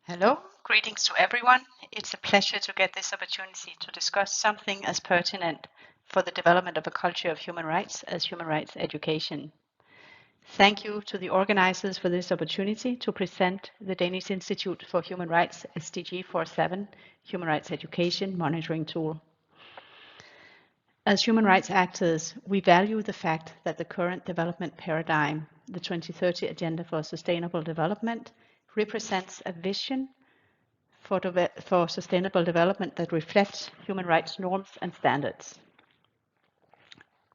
Hello, greetings to everyone. It's a pleasure to get this opportunity to discuss something as pertinent for the development of a culture of human rights as human rights education. Thank you to the organizers for this opportunity to present the Danish Institute for Human Rights SDG 47 Human Rights Education Monitoring Tool. As human rights actors, we value the fact that the current development paradigm, the 2030 Agenda for Sustainable Development, represents a vision for sustainable development that reflects human rights norms and standards.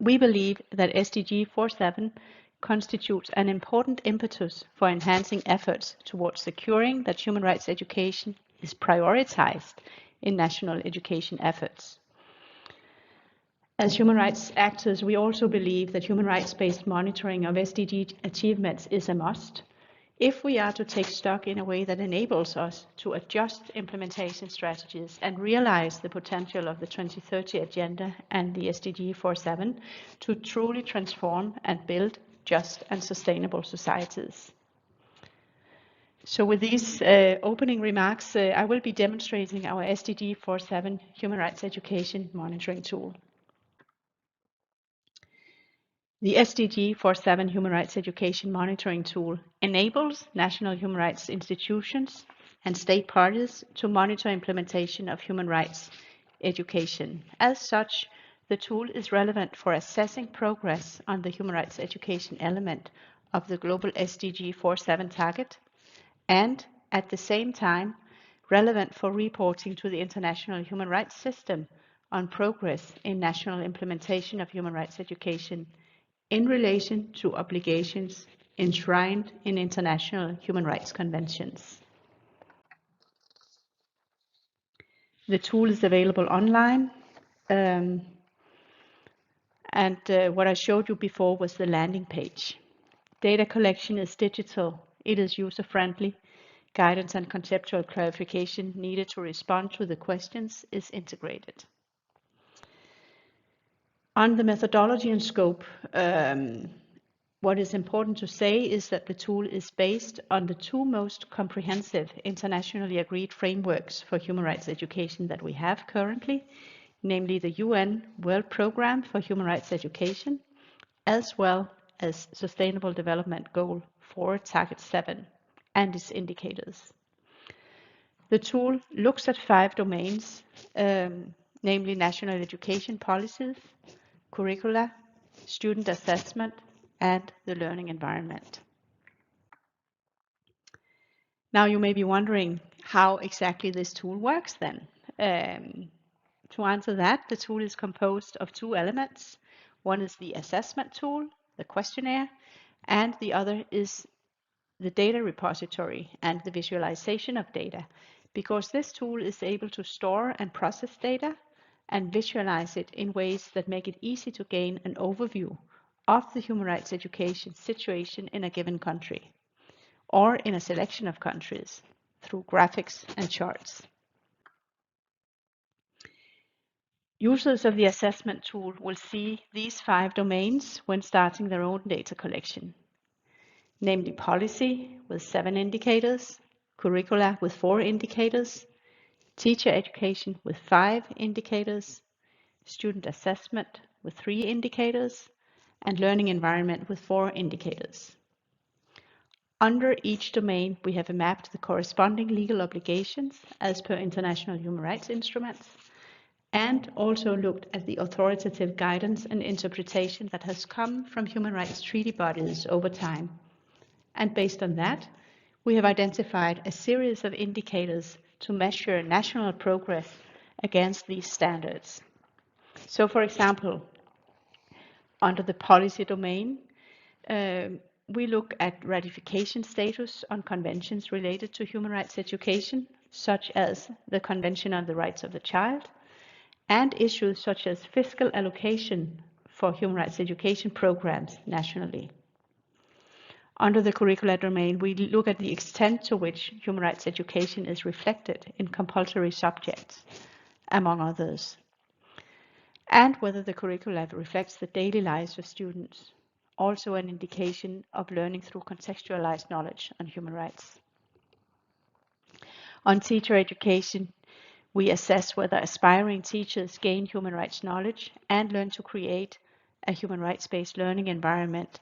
We believe that SDG 47 constitutes an important impetus for enhancing efforts towards securing that human rights education is prioritized in national education efforts. As human rights actors, we also believe that human rights-based monitoring of SDG achievements is a must if we are to take stock in a way that enables us to adjust implementation strategies and realize the potential of the 2030 Agenda and the SDG 47 to truly transform and build just and sustainable societies. So with these opening remarks, I will be demonstrating our SDG 47 Human Rights Education Monitoring Tool. The SDG 47 Human Rights Education Monitoring Tool enables national human rights institutions and state parties to monitor implementation of human rights education. As such, the tool is relevant for assessing progress on the human rights education element of the global SDG 47 target, and at the same time, relevant for reporting to the international human rights system on progress in national implementation of human rights education in relation to obligations enshrined in international human rights conventions. The tool is available online, and what I showed you before was the landing page. Data collection is digital, it is user-friendly, guidance and conceptual clarification needed to respond to the questions is integrated. On the methodology and scope, what is important to say is that the tool is based on the two most comprehensive internationally agreed frameworks for human rights education that we have currently, namely the UN World Programme for Human Rights Education, as well as Sustainable Development Goal 4, Target 7, and its indicators. The tool looks at 5 domains, namely national education policies, curricula, student assessment, and the learning environment. Now you may be wondering how exactly this tool works then. To answer that, the tool is composed of 2 elements. One is the assessment tool, the questionnaire, and the other is the data repository and the visualization of data, because this tool is able to store and process data and visualize it in ways that make it easy to gain an overview of the human rights education situation in a given country, or in a selection of countries, through graphics and charts. Users of the assessment tool will see these 5 domains when starting their own data collection, namely policy with 7 indicators, curricula with 4 indicators, teacher education with 5 indicators, student assessment with 3 indicators, and learning environment with 4 indicators. Under each domain, we have mapped the corresponding legal obligations as per international human rights instruments, and also looked at the authoritative guidance and interpretation that has come from human rights treaty bodies over time. And based on that, we have identified a series of indicators to measure national progress against these standards. So, for example, under the policy domain, we look at ratification status on conventions related to human rights education, such as the Convention on the Rights of the Child, and issues such as fiscal allocation for human rights education programs nationally. Under the curricular domain, we look at the extent to which human rights education is reflected in compulsory subjects, among others, and whether the curricula reflects the daily lives of students, also an indication of learning through contextualized knowledge on human rights. On teacher education, we assess whether aspiring teachers gain human rights knowledge and learn to create a human rights-based learning environment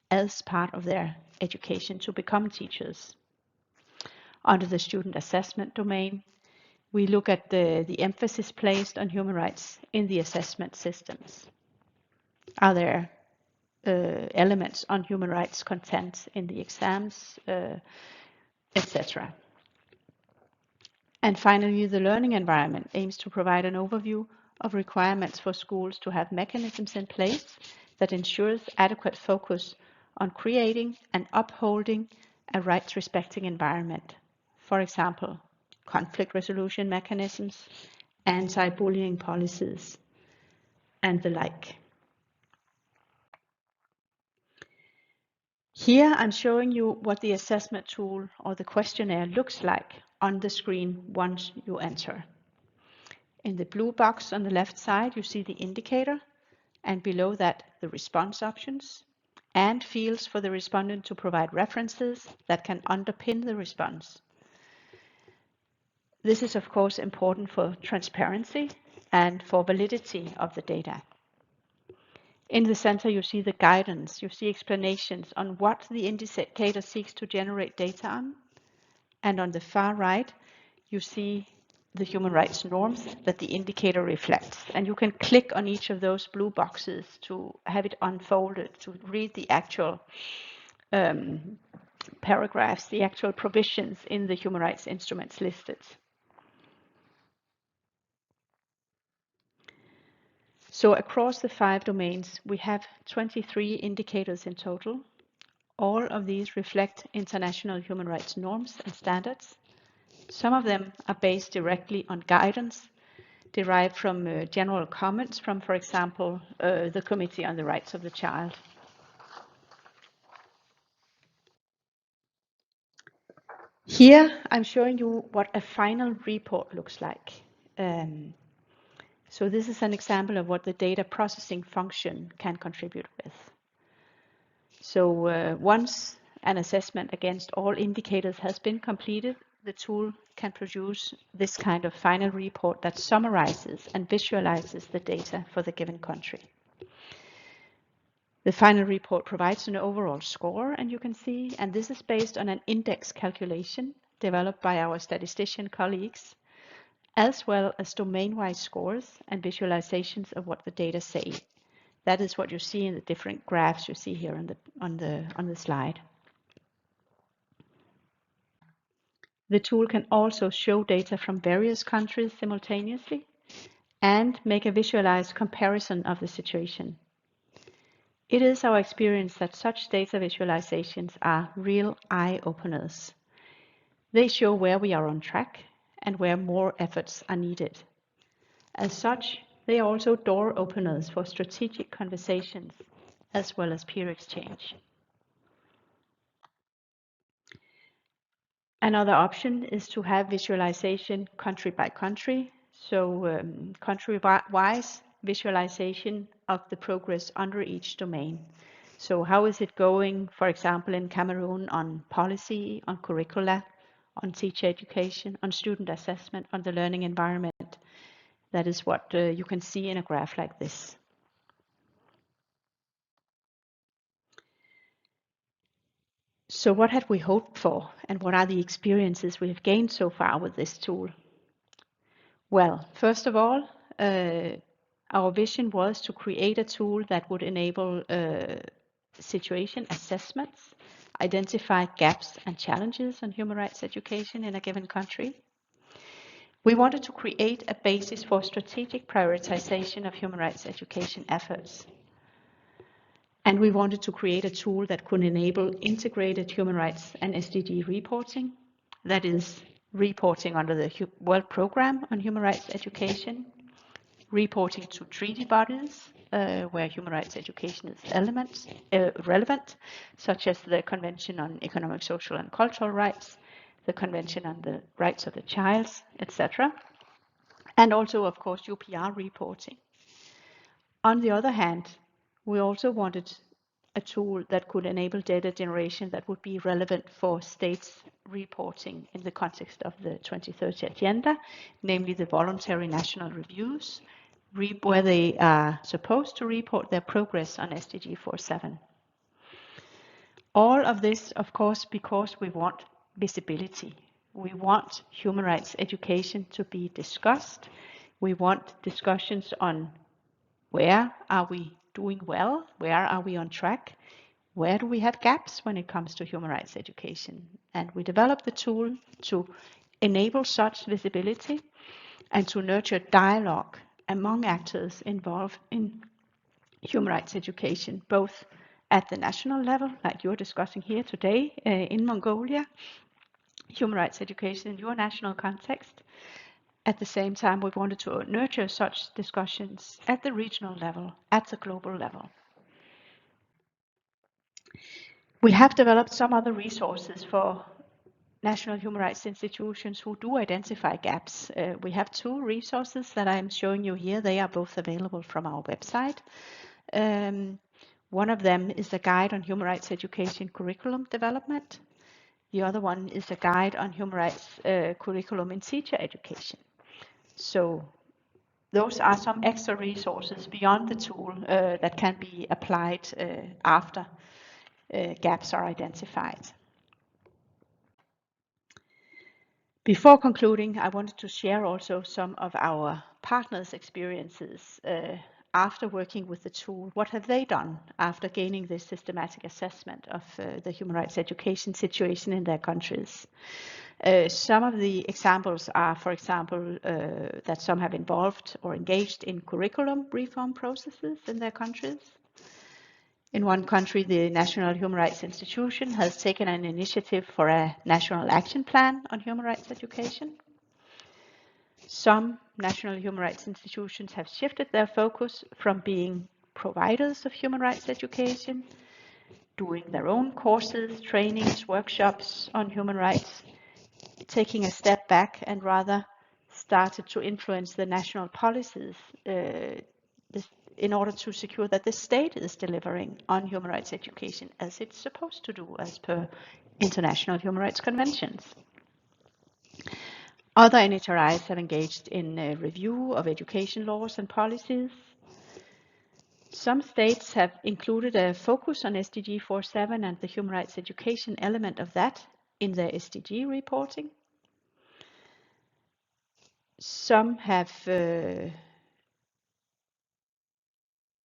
as part of their education to become teachers. Under the student assessment domain, we look at the emphasis placed on human rights in the assessment systems. Are there elements on human rights content in the exams, etc. And finally, the learning environment aims to provide an overview of requirements for schools to have mechanisms in place that ensures adequate focus on creating and upholding a rights-respecting environment. For example, conflict resolution mechanisms, anti-bullying policies, and the like. Here I'm showing you what the assessment tool or the questionnaire looks like on the screen once you enter. In the blue box on the left side, you see the indicator, and below that the response options and fields for the respondent to provide references that can underpin the response. This is of course important for transparency and for validity of the data. In the center, you see the guidance, you see explanations on what the indicator seeks to generate data on. And on the far right, you see the human rights norms that the indicator reflects. And you can click on each of those blue boxes to have it unfolded, to read the actual paragraphs, the actual provisions in the human rights instruments listed. So across the 5 domains, we have 23 indicators in total. All of these reflect international human rights norms and standards. Some of them are based directly on guidance derived from general comments from, for example, the Committee on the Rights of the Child. Here I'm showing you what a final report looks like. So this is an example of what the data processing function can contribute with. So once an assessment against all indicators has been completed, the tool can produce this kind of final report that summarizes and visualizes the data for the given country. The final report provides an overall score, and you can see, and this is based on an index calculation developed by our statistician colleagues, as well as domain-wise scores and visualizations of what the data say. That is what you see in the different graphs you see here on the slide. The tool can also show data from various countries simultaneously and make a visualized comparison of the situation. It is our experience that such data visualizations are real eye-openers. They show where we are on track and where more efforts are needed. As such, they are also door openers for strategic conversations as well as peer exchange. Another option is to have visualization country by country. So country-wise visualization of the progress under each domain. So how is it going, for example, in Cameroon on policy, on curricula, on teacher education, on student assessment, on the learning environment? That is what you can see in a graph like this. So what had we hoped for, and what are the experiences we have gained so far with this tool? Well, first of all, our vision was to create a tool that would enable situation assessments, identify gaps and challenges on human rights education in a given country. We wanted to create a basis for strategic prioritization of human rights education efforts. And we wanted to create a tool that could enable integrated human rights and SDG reporting, that is, reporting under the World Programme on Human Rights Education, reporting to treaty bodies where human rights education is relevant, such as the Convention on Economic, Social and Cultural Rights, the Convention on the Rights of the Child, etc. And also, of course, UPR reporting. On the other hand, we also wanted a tool that could enable data generation that would be relevant for states reporting in the context of the 2030 agenda, namely the voluntary national reviews, where they are supposed to report their progress on SDG 47. All of this, of course, because we want visibility. We want human rights education to be discussed. We want discussions on where are we doing well, where are we on track, where do we have gaps when it comes to human rights education. And we developed the tool to enable such visibility and to nurture dialogue among actors involved in human rights education, both at the national level, like you're discussing here today in Mongolia, human rights education in your national context. At the same time, we wanted to nurture such discussions at the regional level, at the global level. We have developed some other resources for national human rights institutions who do identify gaps. We have two resources that I'm showing you here. They are both available from our website. One of them is a guide on human rights education curriculum development. The other one is a guide on human rights curriculum in teacher education. So those are some extra resources beyond the tool that can be applied after gaps are identified. Before concluding, I wanted to share also some of our partners' experiences after working with the tool. What have they done after gaining this systematic assessment of the human rights education situation in their countries? Some of the examples are, for example, that some have involved or engaged in curriculum reform processes in their countries. In one country, the National Human Rights Institution has taken an initiative for a national action plan on human rights education. Some national human rights institutions have shifted their focus from being providers of human rights education, doing their own courses, trainings, workshops on human rights, taking a step back and rather started to influence the national policies in order to secure that the state is delivering on human rights education as it's supposed to do as per international human rights conventions. Other NHRIs have engaged in a review of education laws and policies. Some states have included a focus on SDG 47 and the human rights education element of that in their SDG reporting. Some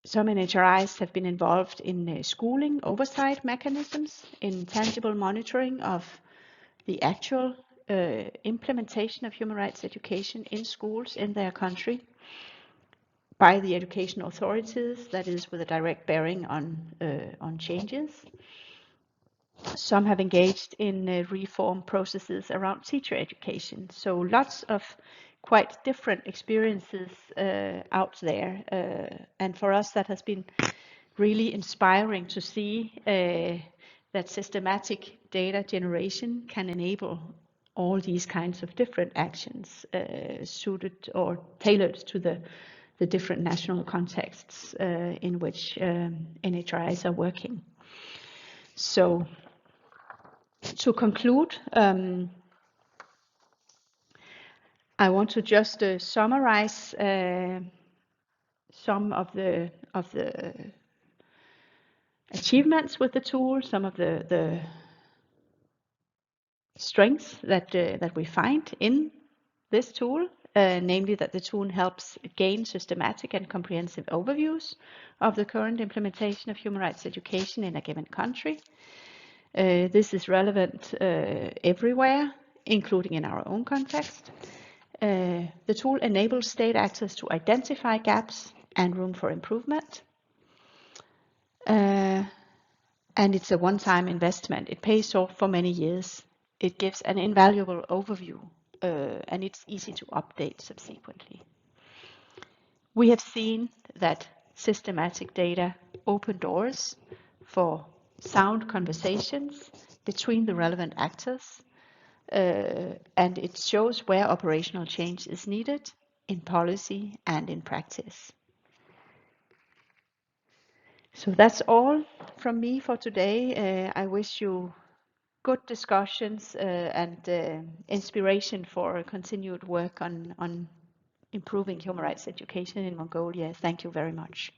NHRIs have been involved in schooling oversight mechanisms, in tangible monitoring of the actual implementation of human rights education in schools in their country by the education authorities, that is with a direct bearing on changes. Some have engaged in reform processes around teacher education. So lots of quite different experiences out there. And for us, that has been really inspiring to see that systematic data generation can enable all these kinds of different actions suited or tailored to the different national contexts in which NHRIs are working. So to conclude, I want to just summarize some of the achievements with the tool, some of the strengths that we find in this tool, namely that the tool helps gain systematic and comprehensive overviews of the current implementation of human rights education in a given country. This is relevant everywhere, including in our own context. The tool enables state actors to identify gaps and room for improvement. And it's a one-time investment. It pays off for many years. It gives an invaluable overview, and it's easy to update subsequently. We have seen that systematic data open doors for sound conversations between the relevant actors, and it shows where operational change is needed in policy and in practice. So that's all from me for today. I wish you good discussions and inspiration for continued work on improving human rights education in Mongolia. Thank you very much.